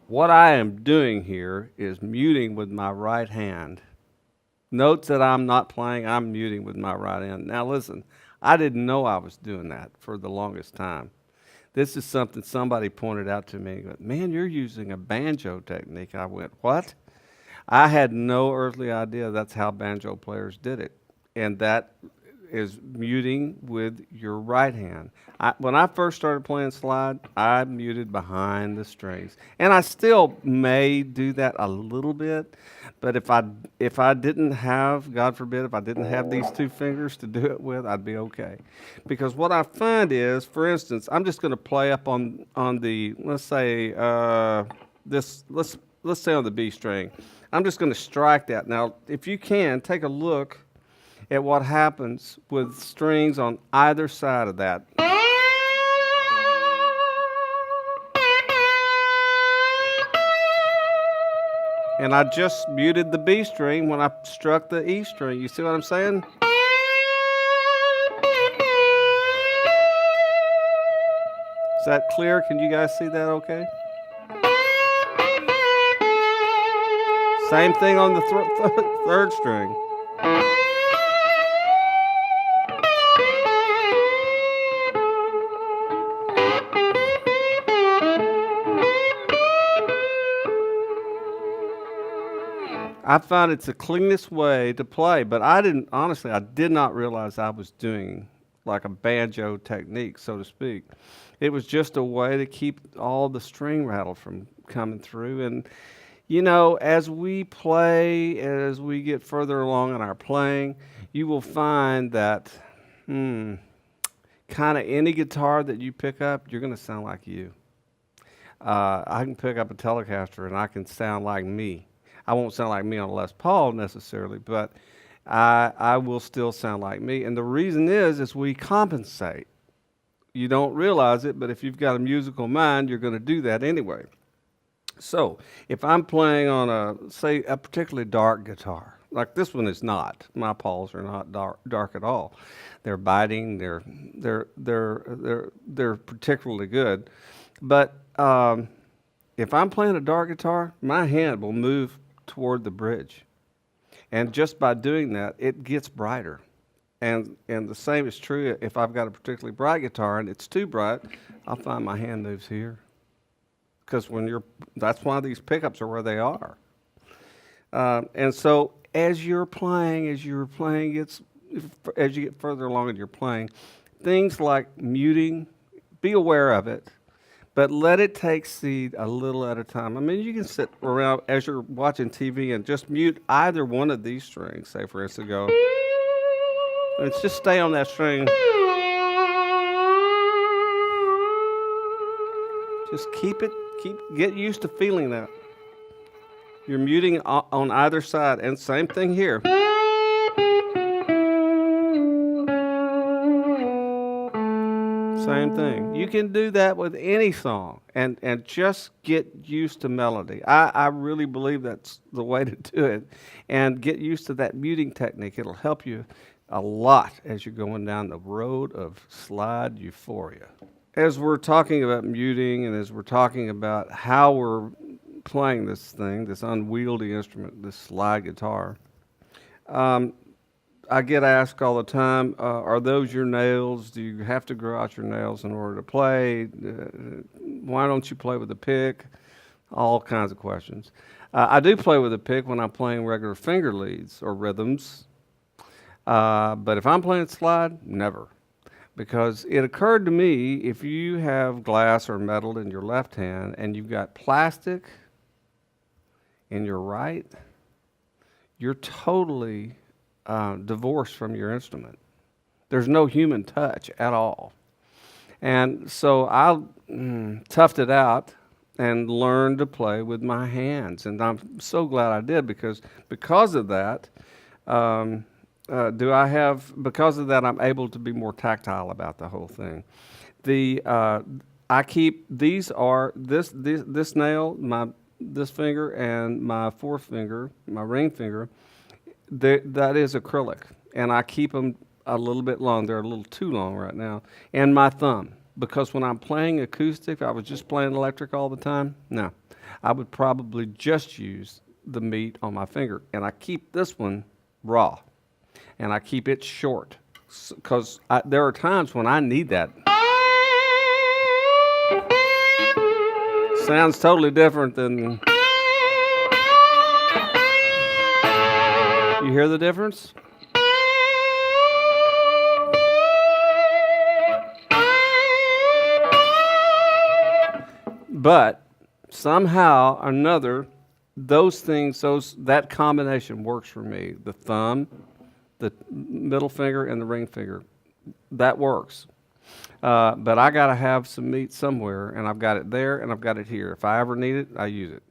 What I am doing here is muting with my right hand. Notes that I'm not playing, I'm muting with my right hand. Now listen, I didn't know I was doing that for the longest time. This is something somebody pointed out to me. Man, you're using a banjo technique. I went, what? I had no earthly idea that's how banjo players did it. And that is muting with your right hand. When I first started playing slide, I muted behind the strings, and I still may do that a little bit. But if I didn't have, God forbid, if I didn't have these two fingers to do it with, I'd be okay. Because what I find is, for instance, I'm just going to play up on the, let's say this let's say on the B string. I'm just going to strike that. Now, if you can, take a look at what happens with strings on either side of that. And I just muted the B string when I struck the E string. You see what I'm saying? Is that clear? Can you guys see that okay? Same thing on the third string. I found it's the cleanest way to play, but I did not realize I was doing like a banjo technique, so to speak. It was just a way to keep all the string rattle from coming through. And, as we play, as we get further along in our playing, you will find that kind of any guitar that you pick up, you're going to sound like you. I can pick up a Telecaster and I can sound like me. I won't sound like me on a Les Paul necessarily, but I will still sound like me. And the reason is we compensate. You don't realize it, but if you've got a musical mind, you're going to do that anyway. So if I'm playing on say a particularly dark guitar, like this one is not. My Pauls are not dark at all. They're biting. They're particularly good. But if I'm playing a dark guitar, my hand will move toward the bridge, and just by doing that, it gets brighter. And the same is true if I've got a particularly bright guitar and it's too bright, I'll find my hand moves here. Because that's why these pickups are where they are. And so as you're playing, as you get further along in your playing, things like muting, be aware of it, but let it take seed a little at a time. I mean, you can sit around as you're watching TV and just mute either one of these strings. Say, for instance, go. Let's just stay on that string. Just get used to feeling that. You're muting on either side, and same thing here. Same thing. You can do that with any song and just get used to melody. I really believe that's the way to do it. And get used to that muting technique. It'll help you a lot as you're going down the road of slide euphoria. As we're talking about muting and as we're talking about how we're playing this thing, this unwieldy instrument, this slide guitar, I get asked all the time, are those your nails? Do you have to grow out your nails in order to play? Why don't you play with a pick? All kinds of questions. I do play with a pick when I'm playing regular finger leads or rhythms. But if I'm playing slide, never. Because it occurred to me, if you have glass or metal in your left hand and you've got plastic in your right, you're totally divorced from your instrument. There's no human touch at all. And so I toughed it out and learned to play with my hands. And I'm so glad I did because of that, I'm able to be more tactile about the whole thing. I keep this nail, this finger and my fourth finger, my ring finger, that is acrylic, and I keep them a little bit long. They're a little too long right now. And my thumb, because when I'm playing acoustic, if I was just playing electric all the time, no, I would probably just use the meat on my finger. And I keep this one raw, and I keep it short, because there are times when I need that. Sounds totally different than. You hear the difference? But somehow or another, those things, that combination works for me. The thumb, the middle finger, and the ring finger. That works. But I got to have some meat somewhere, and I've got it there, and I've got it here. If I ever need it, I use it.